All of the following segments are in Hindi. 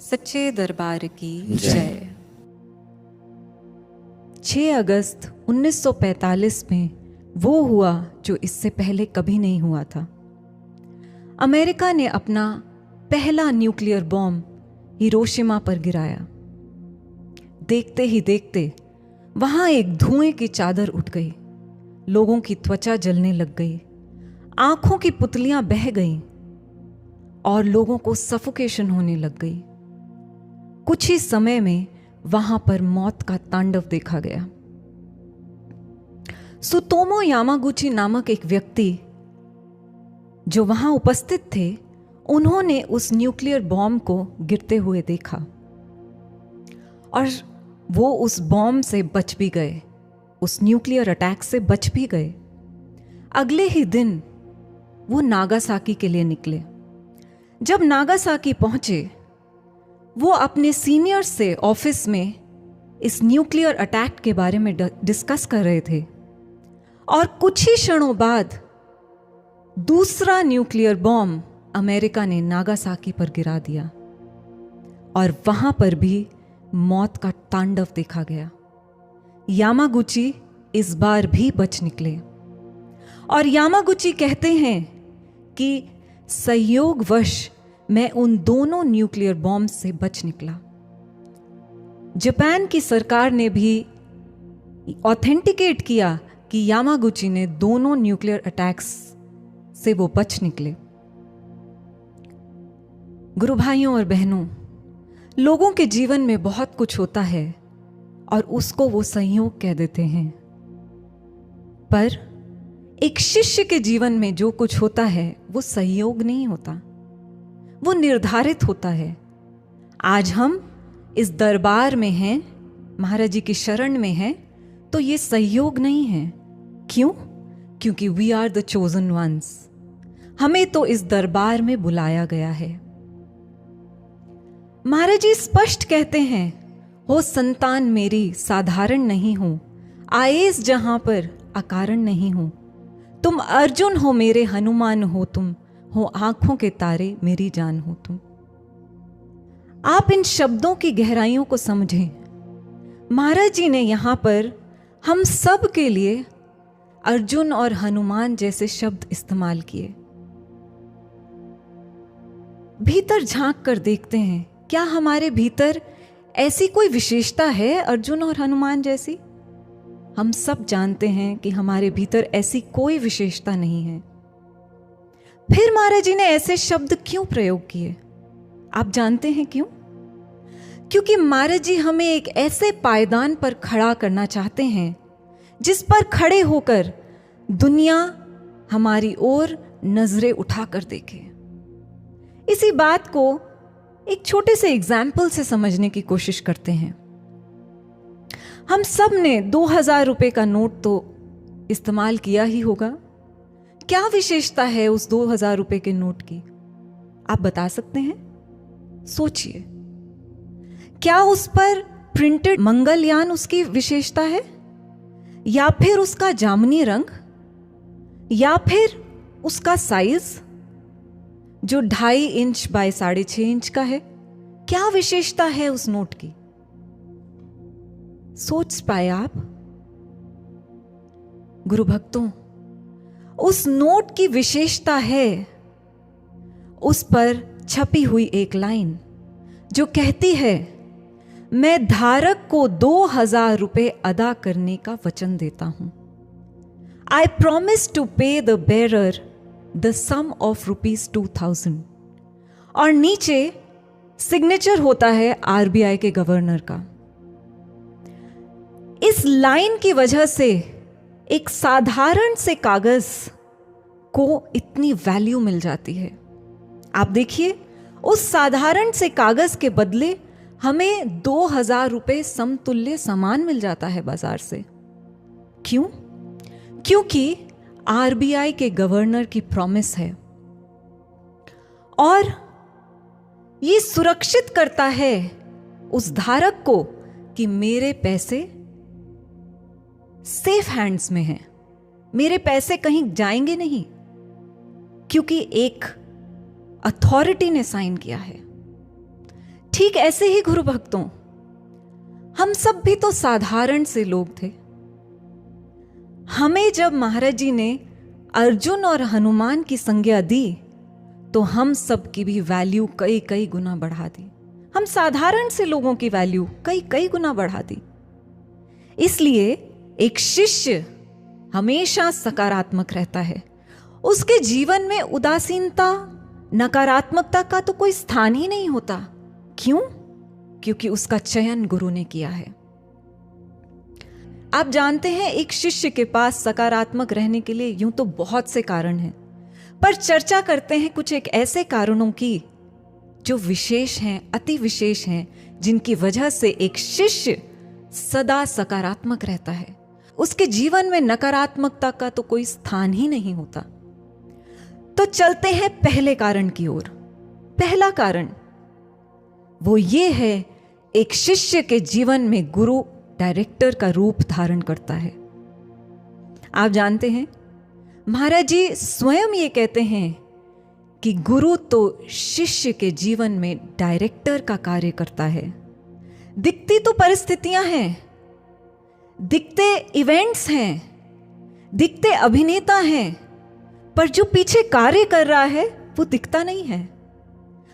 सच्चे दरबार की जय। 6 अगस्त 1945 में वो हुआ जो इससे पहले कभी नहीं हुआ था। अमेरिका ने अपना पहला न्यूक्लियर बॉम्ब हिरोशिमा पर गिराया। देखते ही देखते वहां एक धुएं की चादर उठ गई, लोगों की त्वचा जलने लग गई, आंखों की पुतलियां बह गईं और लोगों को सफोकेशन होने लग गई। कुछ ही समय में वहां पर मौत का तांडव देखा गया। सुतोमो यामागुची नामक एक व्यक्ति जो वहां उपस्थित थे, उन्होंने उस न्यूक्लियर बॉम्ब को गिरते हुए देखा और वो उस बॉम्ब से बच भी गए, उस न्यूक्लियर अटैक से बच भी गए। अगले ही दिन वो नागासाकी के लिए निकले। जब नागासाकी पहुंचे, वो अपने सीनियर से ऑफिस में इस न्यूक्लियर अटैक के बारे में डिस्कस कर रहे थे और कुछ ही क्षणों बाद दूसरा न्यूक्लियर बॉम्ब अमेरिका ने नागासाकी पर गिरा दिया और वहां पर भी मौत का तांडव देखा गया। यामागुची इस बार भी बच निकले और यामागुची कहते हैं कि संयोगवश मैं उन दोनों न्यूक्लियर बॉम्ब से बच निकला। जापान की सरकार ने भी ऑथेंटिकेट किया कि यामागुची ने दोनों न्यूक्लियर अटैक्स से वो बच निकले। गुरु भाइयों और बहनों, लोगों के जीवन में बहुत कुछ होता है और उसको वो संयोग कह देते हैं, पर एक शिष्य के जीवन में जो कुछ होता है वो संयोग नहीं होता, वो निर्धारित होता है। आज हम इस दरबार में हैं, महाराज जी की शरण में हैं, तो ये संयोग नहीं है। क्यों? क्योंकि we are the chosen ones. हमें तो इस दरबार में बुलाया गया है। महाराज जी स्पष्ट कहते हैं, हो संतान मेरी साधारण नहीं हूं, आएस जहां पर अकारण नहीं हूं। तुम अर्जुन हो मेरे हनुमान हो, तुम हो आंखों के तारे मेरी जान हो तुम। आप इन शब्दों की गहराइयों को समझें। महाराज जी ने यहां पर हम सब के लिए अर्जुन और हनुमान जैसे शब्द इस्तेमाल किए। भीतर झांक कर देखते हैं, क्या हमारे भीतर ऐसी कोई विशेषता है अर्जुन और हनुमान जैसी? हम सब जानते हैं कि हमारे भीतर ऐसी कोई विशेषता नहीं है। फिर महाराज जी ने ऐसे शब्द क्यों प्रयोग किए? आप जानते हैं क्यों? क्योंकि महाराज जी हमें एक ऐसे पायदान पर खड़ा करना चाहते हैं जिस पर खड़े होकर दुनिया हमारी ओर नजरें उठाकर देखे। इसी बात को एक छोटे से एग्जाम्पल से समझने की कोशिश करते हैं। हम सब ने 2000 रुपए का नोट तो इस्तेमाल किया ही होगा। क्या विशेषता है उस 2000 रुपए के नोट की? आप बता सकते हैं? सोचिए, क्या उस पर प्रिंटेड मंगलयान उसकी विशेषता है, या फिर उसका जामुनी रंग, या फिर उसका साइज जो 2.5 इंच बाय 6.5 इंच का है? क्या विशेषता है उस नोट की? सोच पाए आप? गुरु भक्तों, उस नोट की विशेषता है उस पर छपी हुई एक लाइन जो कहती है, मैं धारक को 2000 रुपए अदा करने का वचन देता हूं। I promise to pay the bearer the sum of ₹2000। और नीचे सिग्नेचर होता है आरबीआई के गवर्नर का। इस लाइन की वजह से एक साधारण से कागज को इतनी वैल्यू मिल जाती है। आप देखिए, उस साधारण से कागज के बदले हमें 2000 रुपए समतुल्य सामान मिल जाता है बाजार से। क्यों? क्योंकि आरबीआई के गवर्नर की प्रॉमिस है और ये सुरक्षित करता है उस धारक को कि मेरे पैसे सेफ हैंड्स में हैं, मेरे पैसे कहीं जाएंगे नहीं, क्योंकि एक अथॉरिटी ने साइन किया है। ठीक ऐसे ही गुरु भक्तों, हम सब भी तो साधारण से लोग थे। हमें जब महाराज जी ने अर्जुन और हनुमान की संज्ञा दी तो हम सब की भी वैल्यू कई कई गुना बढ़ा दी। हम साधारण से लोगों की वैल्यू कई कई गुना बढ़ा दी। इसलिए एक शिष्य हमेशा सकारात्मक रहता है। उसके जीवन में उदासीनता, नकारात्मकता का तो कोई स्थान ही नहीं होता। क्यों? क्योंकि उसका चयन गुरु ने किया है। आप जानते हैं, एक शिष्य के पास सकारात्मक रहने के लिए यूं तो बहुत से कारण हैं, पर चर्चा करते हैं कुछ एक ऐसे कारणों की जो विशेष हैं, अति विशेष हैं, जिनकी वजह से एक शिष्य सदा सकारात्मक रहता है। उसके जीवन में नकारात्मकता का तो कोई स्थान ही नहीं होता। तो चलते हैं पहले कारण की ओर। पहला कारण वो ये है, एक शिष्य के जीवन में गुरु डायरेक्टर का रूप धारण करता है। आप जानते हैं, महाराज जी स्वयं ये कहते हैं कि गुरु तो शिष्य के जीवन में डायरेक्टर का कार्य करता है। दिखती तो परिस्थितियां हैं, दिखते इवेंट्स हैं, दिखते अभिनेता हैं, पर जो पीछे कार्य कर रहा है वो दिखता नहीं है।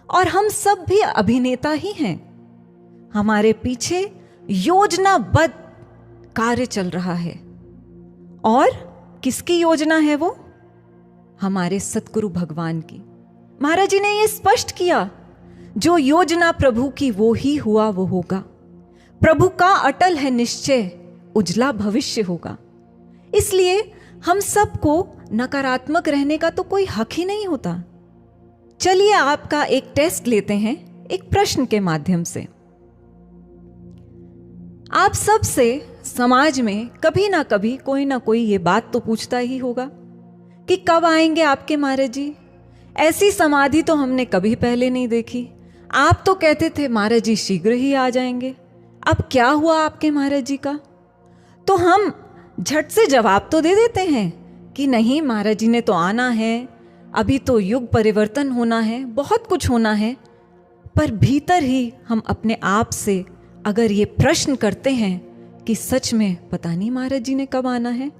और हम सब भी अभिनेता ही हैं। हमारे पीछे योजनाबद्ध कार्य चल रहा है। और किसकी योजना है वो? हमारे सतगुरु भगवान की। महाराज जी ने ये स्पष्ट किया, जो योजना प्रभु की वो ही हुआ वो होगा। प्रभु का अटल है निश्चय, उजला भविष्य होगा। इसलिए हम सबको नकारात्मक रहने का तो कोई हक ही नहीं होता। चलिए आपका एक टेस्ट लेते हैं, एक प्रश्न के माध्यम से। आप सब से समाज में कभी ना कभी कोई ना कोई ये बात तो पूछता ही होगा कि कब आएंगे आपके महाराज जी? ऐसी समाधि तो हमने कभी पहले नहीं देखी। आप तो कहते थे महाराज जी शीघ्र ही आ जाएंगे, अब क्या हुआ आपके महाराज जी का? तो हम झट से जवाब तो दे देते हैं कि नहीं, महाराज जी ने तो आना है, अभी तो युग परिवर्तन होना है, बहुत कुछ होना है। पर भीतर ही हम अपने आप से अगर ये प्रश्न करते हैं कि सच में पता नहीं महाराज जी ने कब आना है,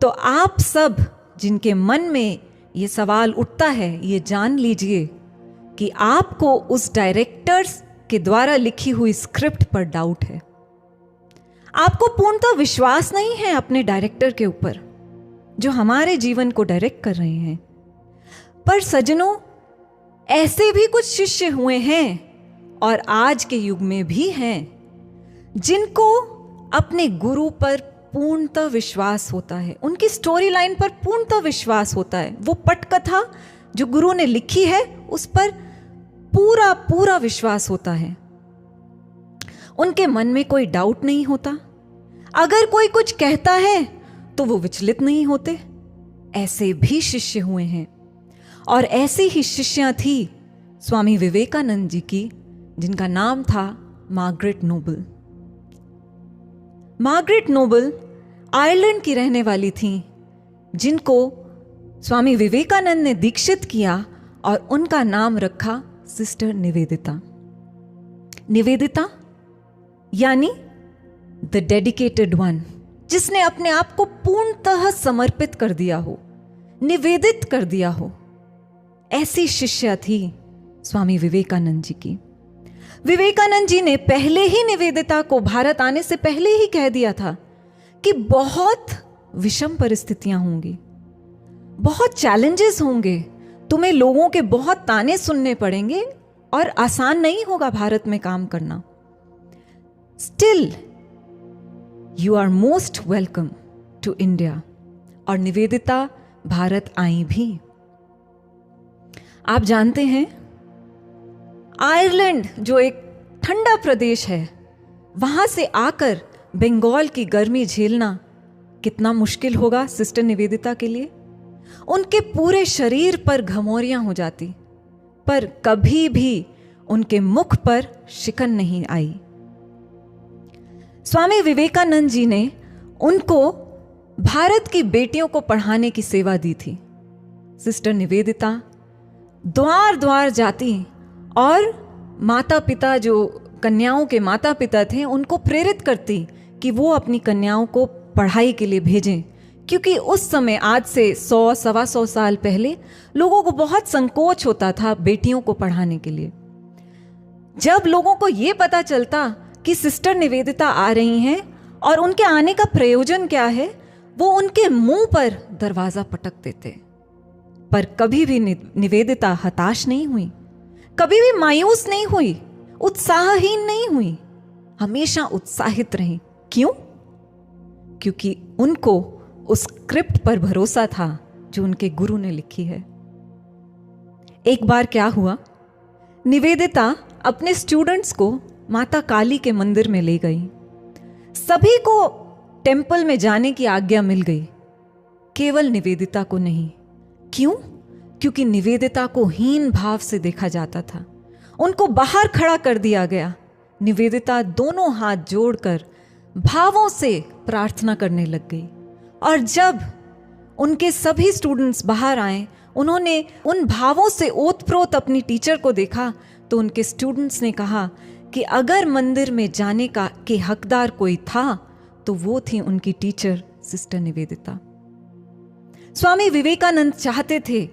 तो आप सब जिनके मन में ये सवाल उठता है, ये जान लीजिए कि आपको उस डायरेक्टर्स के द्वारा लिखी हुई स्क्रिप्ट पर डाउट है। आपको पूर्णतः विश्वास नहीं है अपने डायरेक्टर के ऊपर जो हमारे जीवन को डायरेक्ट कर रहे हैं। पर सज्जनों, ऐसे भी कुछ शिष्य हुए हैं और आज के युग में भी हैं जिनको अपने गुरु पर पूर्णतः विश्वास होता है, उनकी स्टोरी लाइन पर पूर्णतः विश्वास होता है। वो पटकथा जो गुरु ने लिखी है उस पर पूरा पूरा विश्वास होता है। उनके मन में कोई डाउट नहीं होता। अगर कोई कुछ कहता है तो वो विचलित नहीं होते। ऐसे भी शिष्य हुए हैं। और ऐसी ही शिष्या थी स्वामी विवेकानंद जी की, जिनका नाम था Margaret Noble. Margaret Noble Ireland की रहने वाली थी, जिनको स्वामी विवेकानंद ने दीक्षित किया और उनका नाम रखा सिस्टर निवेदिता। निवेदिता यानी द डेडिकेटेड वन, जिसने अपने आप को पूर्णतः समर्पित कर दिया हो, निवेदित कर दिया हो। ऐसी शिष्या थी स्वामी विवेकानंद जी की। विवेकानंद जी ने पहले ही निवेदिता को भारत आने से पहले ही कह दिया था कि बहुत विषम परिस्थितियां होंगी, बहुत चैलेंजेस होंगे, तुम्हें लोगों के बहुत ताने सुनने पड़ेंगे और आसान नहीं होगा भारत में काम करना। Still you are most welcome to India. और निवेदिता भारत आई भी। आप जानते हैं, आयरलैंड जो एक ठंडा प्रदेश है, वहां से आकर बंगाल की गर्मी झेलना कितना मुश्किल होगा सिस्टर निवेदिता के लिए। उनके पूरे शरीर पर घमौरियां हो जाती, पर कभी भी उनके मुख पर शिकन नहीं आई। स्वामी विवेकानंद जी ने उनको भारत की बेटियों को पढ़ाने की सेवा दी थी। सिस्टर निवेदिता द्वार द्वार जाती और माता पिता, जो कन्याओं के माता पिता थे, उनको प्रेरित करती कि वो अपनी कन्याओं को पढ़ाई के लिए भेजें, क्योंकि उस समय, आज से 100-125 साल पहले, लोगों को बहुत संकोच होता था बेटियों को पढ़ाने के लिए। जब लोगों को ये पता चलता कि सिस्टर निवेदिता आ रही हैं और उनके आने का प्रयोजन क्या है, वो उनके मुंह पर दरवाजा पटक देते। पर कभी भी निवेदिता हताश नहीं हुई, कभी भी मायूस नहीं हुई, उत्साहहीन नहीं हुई, हमेशा उत्साहित रही। क्यों? क्योंकि उनको उस स्क्रिप्ट पर भरोसा था जो उनके गुरु ने लिखी है। एक बार क्या हुआ, निवेदिता अपने स्टूडेंट्स को माता काली के मंदिर में ले गई। सभी को टेंपल में जाने की आज्ञा मिल गई, केवल निवेदिता को नहीं। क्यों? क्योंकि निवेदिता को हीन भाव से देखा जाता था। उनको बाहर खड़ा कर दिया गया। निवेदिता दोनों हाथ जोड़कर भावों से प्रार्थना करने लग गई। और जब उनके सभी स्टूडेंट्स बाहर आए, उन्होंने उन भावों से ओतप्रोत अपनी टीचर को देखा, तो उनके स्टूडेंट्स ने कहा कि अगर मंदिर में जाने का के हकदार कोई था तो वो थी उनकी टीचर सिस्टर निवेदिता। स्वामी विवेकानंद चाहते थे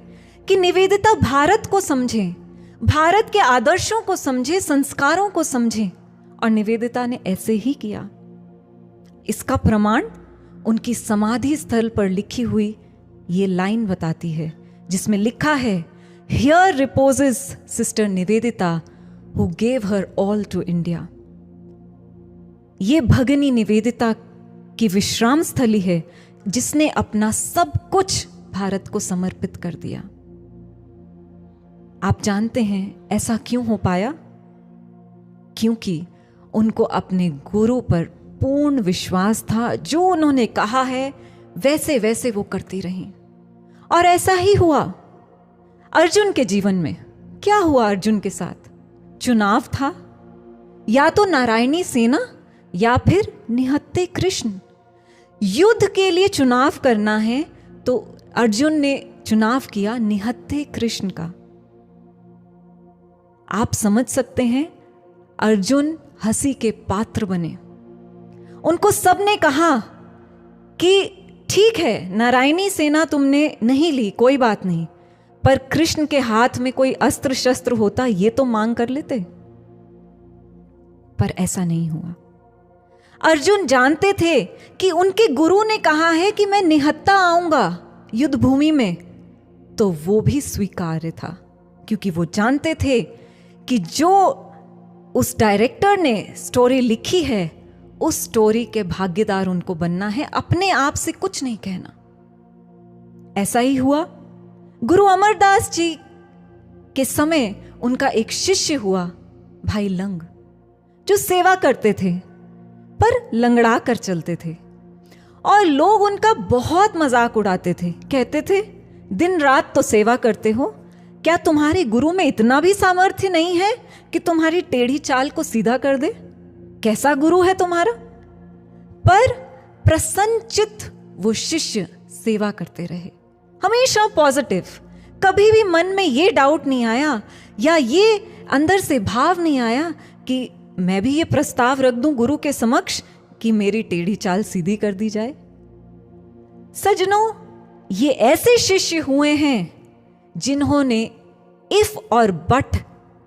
कि निवेदिता भारत को समझे, भारत के आदर्शों को समझे, संस्कारों को समझे, और निवेदिता ने ऐसे ही किया। इसका प्रमाण उनकी समाधि स्थल पर लिखी हुई ये लाइन बताती है, जिसमें लिखा है, here reposes sister Nivedita who gave her all to India. ये भगिनी निवेदिता की विश्राम स्थली है, जिसने अपना सब कुछ भारत को समर्पित कर दिया। आप जानते हैं ऐसा क्यों हो पाया? क्योंकि उनको अपने गुरु पर पूर्ण विश्वास था। जो उन्होंने कहा है वैसे वैसे वो करती रहीं। और ऐसा ही हुआ अर्जुन के जीवन में। क्या हुआ अर्जुन के साथ? चुनाव था, या तो नारायणी सेना या फिर निहत्थे कृष्ण। युद्ध के लिए चुनाव करना है तो अर्जुन ने चुनाव किया निहत्थे कृष्ण का। आप समझ सकते हैं, अर्जुन हंसी के पात्र बने। उनको सबने कहा कि ठीक है, नारायणी सेना तुमने नहीं ली, कोई बात नहीं, पर कृष्ण के हाथ में कोई अस्त्र शस्त्र होता ये तो मांग कर लेते। पर ऐसा नहीं हुआ। अर्जुन जानते थे कि उनके गुरु ने कहा है कि मैं निहत्था आऊंगा युद्ध भूमि में, तो वो भी स्वीकार्य था, क्योंकि वो जानते थे कि जो उस डायरेक्टर ने स्टोरी लिखी है, उस स्टोरी के भागीदार उनको बनना है, अपने आप से कुछ नहीं कहना। ऐसा ही हुआ। गुरु अमरदास जी के समय उनका एक शिष्य हुआ, भाई लंग, जो सेवा करते थे पर लंगड़ा कर चलते थे, और लोग उनका बहुत मजाक उड़ाते थे। कहते थे, दिन रात तो सेवा करते हो, क्या तुम्हारे गुरु में इतना भी सामर्थ्य नहीं है कि तुम्हारी टेढ़ी चाल को सीधा कर दे? कैसा गुरु है तुम्हारा? पर प्रसन्नचित्त वो शिष्य सेवा करते रहे, हमेशा पॉजिटिव। कभी भी मन में ये डाउट नहीं आया या ये अंदर से भाव नहीं आया कि मैं भी ये प्रस्ताव रख दूं गुरु के समक्ष कि मेरी टेढ़ी चाल सीधी कर दी जाए। सज्जनों, ये ऐसे शिष्य हुए हैं जिन्होंने इफ और बट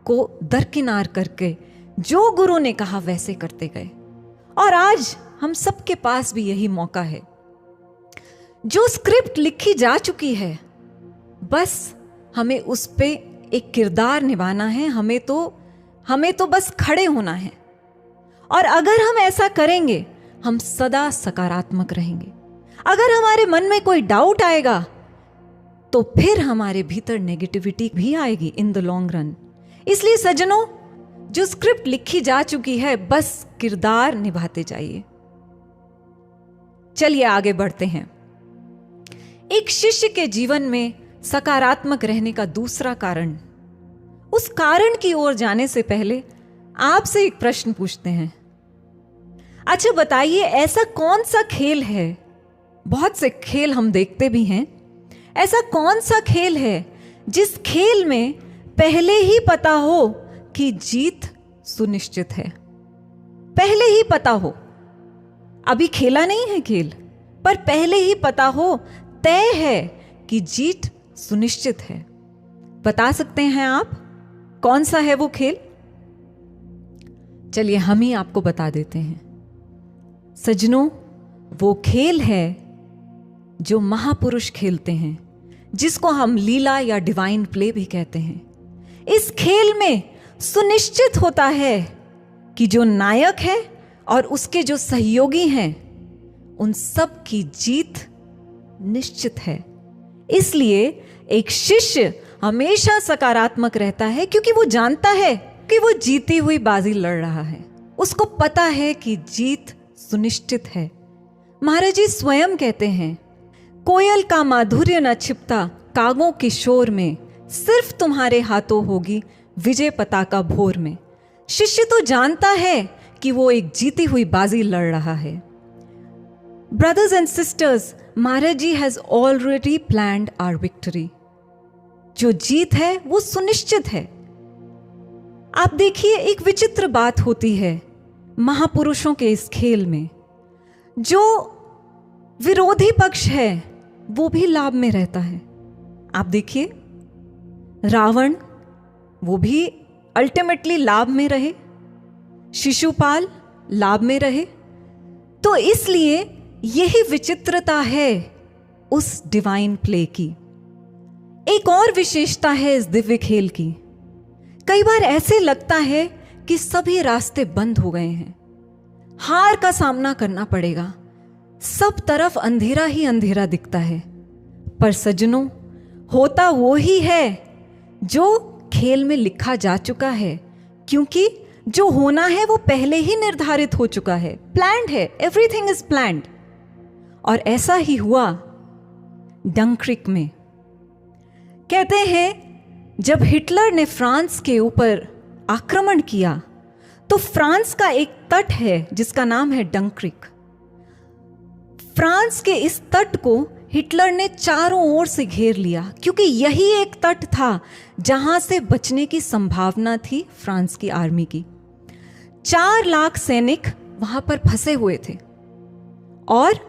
को दरकिनार करके जो गुरु ने कहा वैसे करते गए। और आज हम सबके पास भी यही मौका है। जो स्क्रिप्ट लिखी जा चुकी है, बस हमें उस पे एक किरदार निभाना है। हमें तो बस खड़े होना है। और अगर हम ऐसा करेंगे, हम सदा सकारात्मक रहेंगे। अगर हमारे मन में कोई डाउट आएगा, तो फिर हमारे भीतर नेगेटिविटी भी आएगी इन द लॉन्ग रन। इसलिए सज्जनों, जो स्क्रिप्ट लिखी जा चुकी है, बस किरदार निभाते जाइए। चलिए आगे बढ़ते हैं। एक शिष्य के जीवन में सकारात्मक रहने का दूसरा कारण, उस कारण की ओर जाने से पहले आपसे एक प्रश्न पूछते हैं। अच्छा बताइए, ऐसा कौन सा खेल है, बहुत से खेल हम देखते भी हैं, ऐसा कौन सा खेल है जिस खेल में पहले ही पता हो कि जीत सुनिश्चित है। पहले ही पता हो, अभी खेला नहीं है खेल, पर पहले ही पता हो, तय है कि जीत सुनिश्चित है। बता सकते हैं आप कौन सा है वो खेल? चलिए हम ही आपको बता देते हैं। सज्जनों, वो खेल है जो महापुरुष खेलते हैं, जिसको हम लीला या डिवाइन प्ले भी कहते हैं। इस खेल में सुनिश्चित होता है कि जो नायक है और उसके जो सहयोगी हैं, उन सब की जीत निश्चित है। इसलिए एक शिष्य हमेशा सकारात्मक रहता है, क्योंकि वो जानता है कि वो जीती हुई बाजी लड़ रहा है। उसको पता है कि जीत सुनिश्चित है। महाराज जी स्वयं कहते हैं, कोयल का माधुर्य न छिपता कागों के शोर में, सिर्फ तुम्हारे हाथों होगी विजय पताका भोर में। शिष्य तो जानता है कि वो एक जीती हुई बाजी लड़ रहा है। Brothers and sisters, Maharaj ji has already planned our victory. जो जीत है वो सुनिश्चित है। आप देखिए, एक विचित्र बात होती है महापुरुषों के इस खेल में। जो विरोधी पक्ष है वो भी लाभ में रहता है। आप देखिए, रावण वो भी अल्टीमेटली लाभ में रहे, शिशुपाल लाभ में रहे। तो इसलिए यही विचित्रता है उस डिवाइन प्ले की। एक और विशेषता है इस दिव्य खेल की। कई बार ऐसे लगता है कि सभी रास्ते बंद हो गए हैं, हार का सामना करना पड़ेगा, सब तरफ अंधेरा ही अंधेरा दिखता है। पर सज्जनों, होता वो ही है जो खेल में लिखा जा चुका है, क्योंकि जो होना है वो पहले ही निर्धारित हो चुका है, प्लान्ड है, एवरीथिंग इज प्लान्ड। और ऐसा ही हुआ डंक्रिक में। कहते हैं जब हिटलर ने फ्रांस के ऊपर आक्रमण किया, तो फ्रांस का एक तट है जिसका नाम है डंक्रिक। फ्रांस के इस तट को हिटलर ने चारों ओर से घेर लिया, क्योंकि यही एक तट था जहां से बचने की संभावना थी फ्रांस की आर्मी की। 4 लाख सैनिक वहां पर फंसे हुए थे और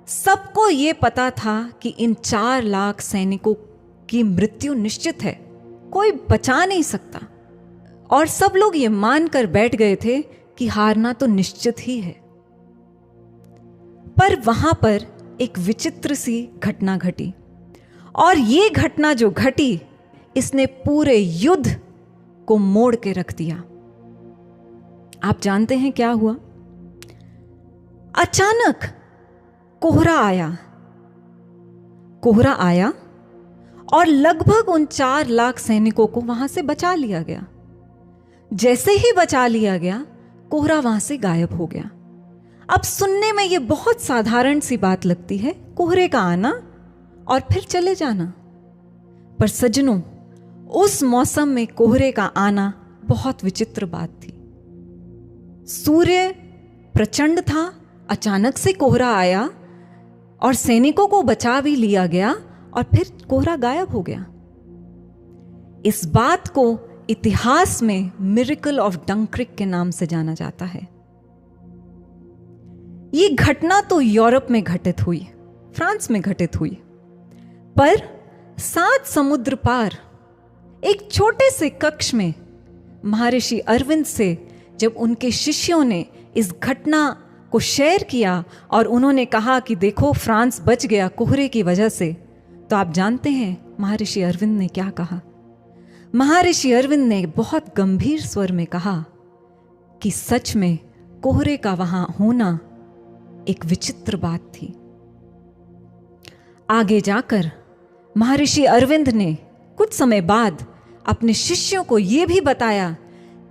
सबको यह पता था कि इन 4 लाख सैनिकों की मृत्यु निश्चित है, कोई बचा नहीं सकता। और सब लोग ये मानकर बैठ गए थे कि हारना तो निश्चित ही है। पर वहां पर एक विचित्र सी घटना घटी, और ये घटना जो घटी, इसने पूरे युद्ध को मोड़ के रख दिया। आप जानते हैं क्या हुआ? अचानक कोहरा आया और लगभग उन 4 लाख सैनिकों को वहां से बचा लिया गया। जैसे ही बचा लिया गया, कोहरा वहां से गायब हो गया। अब सुनने में यह बहुत साधारण सी बात लगती है, कोहरे का आना और फिर चले जाना। पर सज्जनों, उस मौसम में कोहरे का आना बहुत विचित्र बात थी। सूर्य प्रचंड था, अचानक से कोहरा आया और सैनिकों को बचा भी लिया गया और फिर कोहरा गायब हो गया। इस बात को इतिहास में मिरेकल ऑफ डंक्रिक के नाम से जाना जाता है। यह घटना तो यूरोप में घटित हुई, फ्रांस में घटित हुई, पर 7 समुद्र पार एक छोटे से कक्ष में महर्षि अरविंद से जब उनके शिष्यों ने इस घटना को शेयर किया और उन्होंने कहा कि देखो फ्रांस बच गया कोहरे की वजह से, तो आप जानते हैं महर्षि अरविंद ने क्या कहा? महर्षि अरविंद ने बहुत गंभीर स्वर में कहा कि सच में कोहरे का वहां होना एक विचित्र बात थी। आगे जाकर महर्षि अरविंद ने कुछ समय बाद अपने शिष्यों को यह भी बताया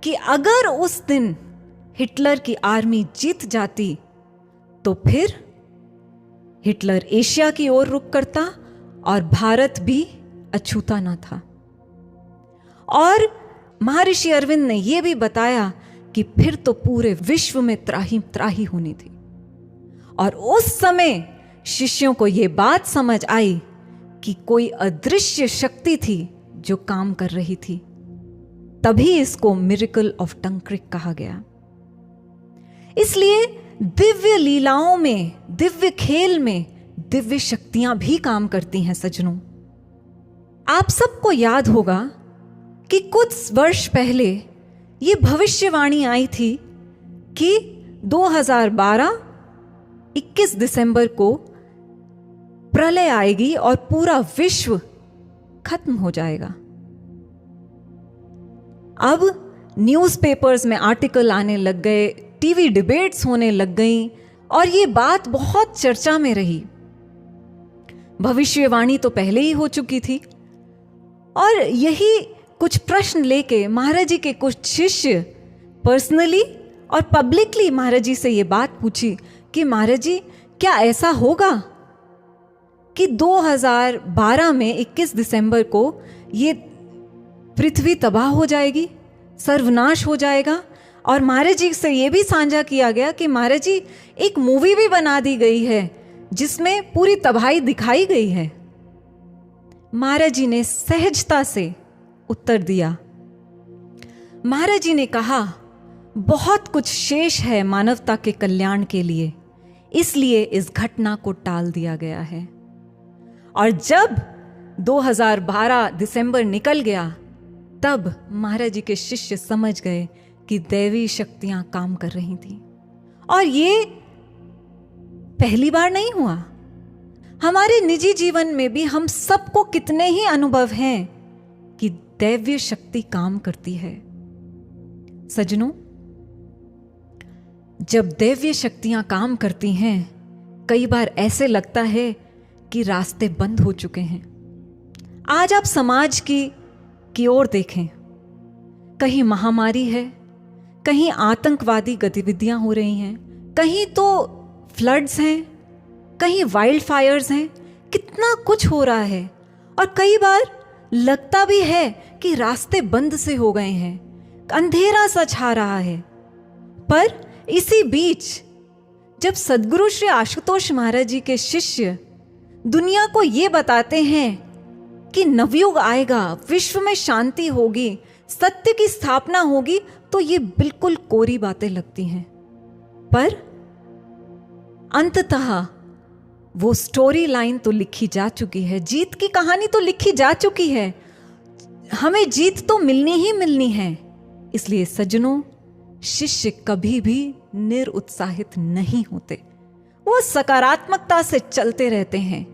कि अगर उस दिन हिटलर की आर्मी जीत जाती तो फिर हिटलर एशिया की ओर रुख करता और भारत भी अछूता ना था। और महर्षि अरविंद ने यह भी बताया कि फिर तो पूरे विश्व में त्राही त्राही होनी थी। और उस समय शिष्यों को यह बात समझ आई कि कोई अदृश्य शक्ति थी जो काम कर रही थी। तभी इसको मिरेकल ऑफ टंक्रिक कहा गया। इसलिए दिव्य लीलाओं में, दिव्य खेल में दिव्य शक्तियां भी काम करती हैं सज्जनों। आप सबको याद होगा कि कुछ वर्ष पहले ये भविष्यवाणी आई थी कि 2012 21 दिसंबर को प्रलय आएगी और पूरा विश्व खत्म हो जाएगा। अब न्यूज़पेपर्स में आर्टिकल आने लग गए, टीवी डिबेट्स होने लग गई और ये बात बहुत चर्चा में रही। भविष्यवाणी तो पहले ही हो चुकी थी और यही कुछ प्रश्न लेके महाराज जी के कुछ शिष्य पर्सनली और पब्लिकली महाराज जी से ये बात पूछी कि महाराज जी क्या ऐसा होगा कि 2012 में 21 दिसंबर को ये पृथ्वी तबाह हो जाएगी, सर्वनाश हो जाएगा। और महाराज जी से ये भी साझा किया गया कि महाराज जी एक मूवी भी बना दी गई है जिसमें पूरी तबाही दिखाई गई है। महाराज जी ने सहजता से उत्तर दिया। महाराज जी ने कहा, बहुत कुछ शेष है मानवता के कल्याण के लिए, इसलिए इस घटना को टाल दिया गया है। और जब 2012 दिसंबर निकल गया तब महाराज जी के शिष्य समझ गए कि दैवी शक्तियां काम कर रही थी। और ये पहली बार नहीं हुआ, हमारे निजी जीवन में भी हम सबको कितने ही अनुभव हैं कि दैवी शक्ति काम करती है। सज्जनों, जब दैवी शक्तियां काम करती हैं, कई बार ऐसे लगता है कि रास्ते बंद हो चुके हैं। आज आप समाज की ओर देखें, कहीं महामारी है, कहीं आतंकवादी गतिविधियां हो रही हैं, कहीं तो फ्लड्स हैं, कहीं वाइल्ड फायर्स हैं, कितना कुछ हो रहा है। और कई बार लगता भी है कि रास्ते बंद से हो गए हैं, अंधेरा सा छा रहा है। पर इसी बीच जब सद्गुरु श्री आशुतोष महाराज जी के शिष्य दुनिया को ये बताते हैं कि नवयुग आएगा, विश्व में शांति होगी, सत्य की स्थापना होगी, तो ये बिल्कुल कोरी बातें लगती हैं। पर अंततः वो स्टोरी लाइन तो लिखी जा चुकी है, जीत की कहानी तो लिखी जा चुकी है, हमें जीत तो मिलनी ही मिलनी है। इसलिए सज्जनों, शिष्य कभी भी निरुत्साहित नहीं होते, वो सकारात्मकता से चलते रहते हैं,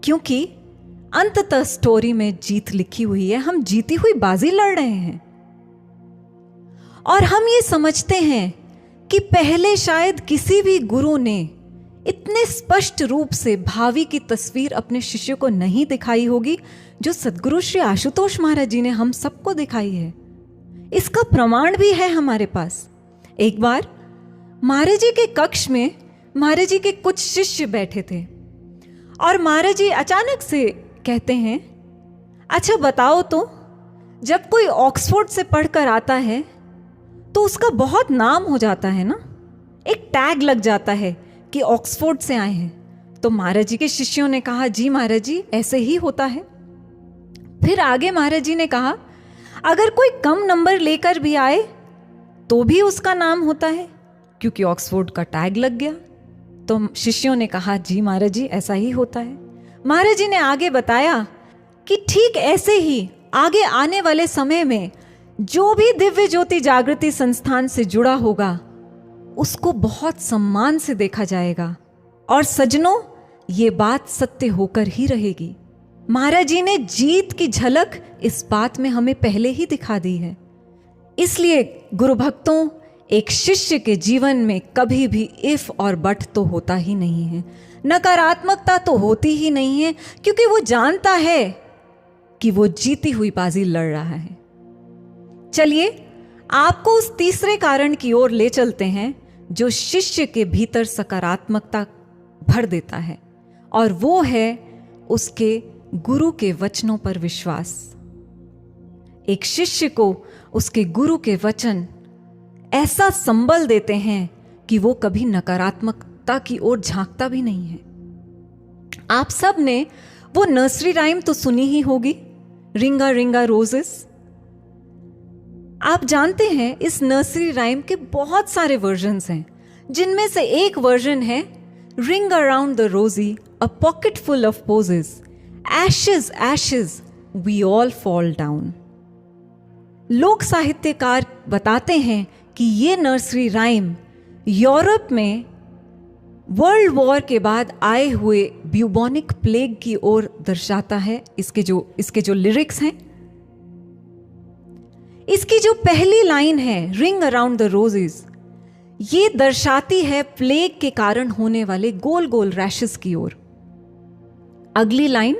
क्योंकि अंततः स्टोरी में जीत लिखी हुई है। हम जीती हुई बाजी लड़ रहे हैं और हम ये समझते हैं कि पहले शायद किसी भी गुरु ने इतने स्पष्ट रूप से भावी की तस्वीर अपने शिष्य को नहीं दिखाई होगी जो सद्गुरु श्री आशुतोष महाराज जी ने हम सबको दिखाई है। इसका प्रमाण भी है हमारे पास। एक बार महाराज जी के कक्ष में महाराज जी के कुछ शिष्य बैठे थे और महाराज जी अचानक से कहते हैं, अच्छा बताओ तो, जब कोई ऑक्सफोर्ड से पढ़कर आता है तो उसका बहुत नाम हो जाता है ना, एक टैग लग जाता है कि ऑक्सफोर्ड से आए हैं। तो महाराज जी के शिष्यों ने कहा, जी महाराज जी ऐसे ही होता है। फिर आगे महाराज जी ने कहा, अगर कोई कम नंबर लेकर भी आए तो भी उसका नाम होता है, क्योंकि ऑक्सफोर्ड का टैग लग गया। तो शिष्यों ने कहा, जी महाराज जी ऐसा ही होता है। महाराज जी ने आगे बताया कि ठीक ऐसे ही आगे आने वाले समय में जो भी दिव्य ज्योति जागृति संस्थान से जुड़ा होगा उसको बहुत सम्मान से देखा जाएगा। और सज्जनों, ये बात सत्य होकर ही रहेगी। महाराज जी ने जीत की झलक इस बात में हमें पहले ही दिखा दी है। इसलिए गुरु भक्तों, एक शिष्य के जीवन में कभी भी इफ और बट तो होता ही नहीं है, नकारात्मकता तो होती ही नहीं है, क्योंकि वो जानता है कि वो जीती हुई बाजी लड़ रहा है। चलिए आपको उस तीसरे कारण की ओर ले चलते हैं जो शिष्य के भीतर सकारात्मकता भर देता है, और वो है उसके गुरु के वचनों पर विश्वास। एक शिष्य को उसके गुरु के वचन ऐसा संबल देते हैं कि वो कभी नकारात्मकता की ओर झांकता भी नहीं है। आप सब ने वो नर्सरी राइम तो सुनी ही होगी, रिंगा रिंगा रोजेस। आप जानते हैं इस नर्सरी राइम के बहुत सारे वर्जन्स हैं, जिनमें से एक वर्जन है ring around the rosie a pocketful of posies, ashes ashes we all fall down. लोक साहित्यकार बताते हैं कि ये नर्सरी राइम यूरोप में वर्ल्ड वॉर के बाद आए हुए ब्यूबोनिक प्लेग की ओर दर्शाता है। इसके जो लिरिक्स हैं, इसकी जो पहली लाइन है रिंग अराउंड द रोजेस, ये दर्शाती है प्लेग के कारण होने वाले गोल गोल रैशेस की ओर। अगली line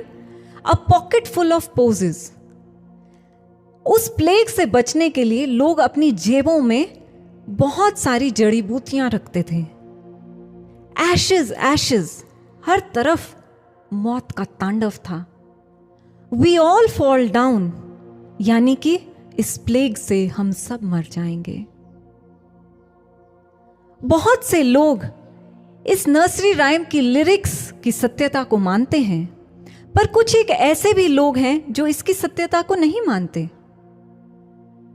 a pocketful of posies, उस प्लेग से बचने के लिए लोग अपनी जेबों में बहुत सारी जड़ी बूटियां रखते थे। एशेज एशेज, हर तरफ मौत का तांडव था। वी ऑल फॉल डाउन, यानी कि इस प्लेग से हम सब मर जाएंगे। बहुत से लोग इस नर्सरी राइम की लिरिक्स की सत्यता को मानते हैं, पर कुछ एक ऐसे भी लोग हैं जो इसकी सत्यता को नहीं मानते।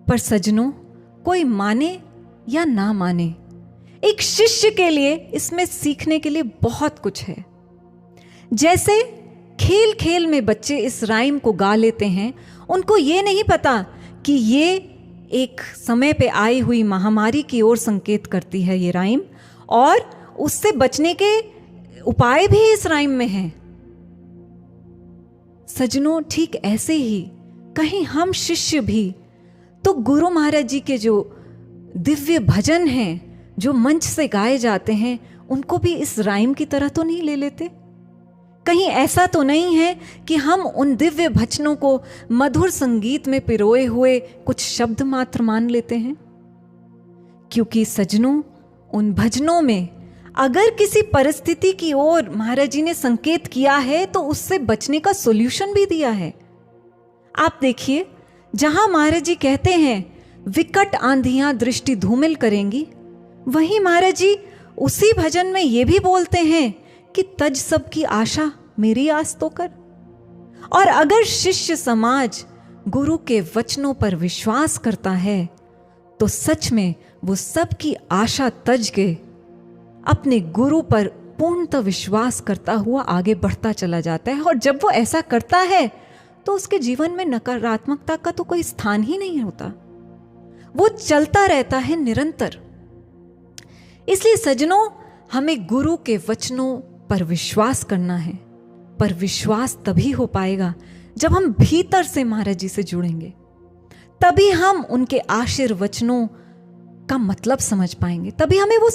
पर सज्जनों, कोई माने या ना माने, एक शिष्य के लिए इसमें सीखने के लिए बहुत कुछ है। जैसे खेल खेल में बच्चे इस राइम को गा लेते हैं, उनको ये नहीं पता कि ये एक समय पे आई हुई महामारी की ओर संकेत करती है ये राइम, और उससे बचने के उपाय भी इस राइम में हैं। सज्जनों, ठीक ऐसे ही कहीं हम शिष्य भी तो गुरु महाराज जी के जो दिव्य भजन हैं, जो मंच से गाए जाते हैं, उनको भी इस राइम की तरह तो नहीं ले लेते। कहीं ऐसा तो नहीं है कि हम उन दिव्य भजनों को मधुर संगीत में पिरोए हुए कुछ शब्द मात्र मान लेते हैं? क्योंकि सज्जनों, उन भजनों में अगर किसी परिस्थिति की ओर महाराज जी ने संकेत किया है तो उससे बचने का सॉल्यूशन भी दिया है। आप देखिए, जहां महाराज जी कहते हैं विकट आंधियां दृष्टि धूमिल करेंगी, वहीं महाराज जी उसी भजन में ये भी बोलते हैं कि तज सबकी आशा मेरी आस तो कर। और अगर शिष्य समाज गुरु के वचनों पर विश्वास करता है तो सच में वो सबकी आशा तज के अपने गुरु पर पूर्णतः विश्वास करता हुआ आगे बढ़ता चला जाता है। और जब वो ऐसा करता है तो उसके जीवन में नकारात्मकता का तो कोई स्थान ही नहीं होता, वो चलता रहता है निरंतर। इसलिए सज्जनों, हमें गुरु के वचनों पर विश्वास करना है, पर विश्वास तभी हो पाएगा जब हम भीतर से महाराज जी से जुड़ेंगे, तभी हम उनके आशीर्वचनों का मतलब समझ पाएंगे, तभी हमें वो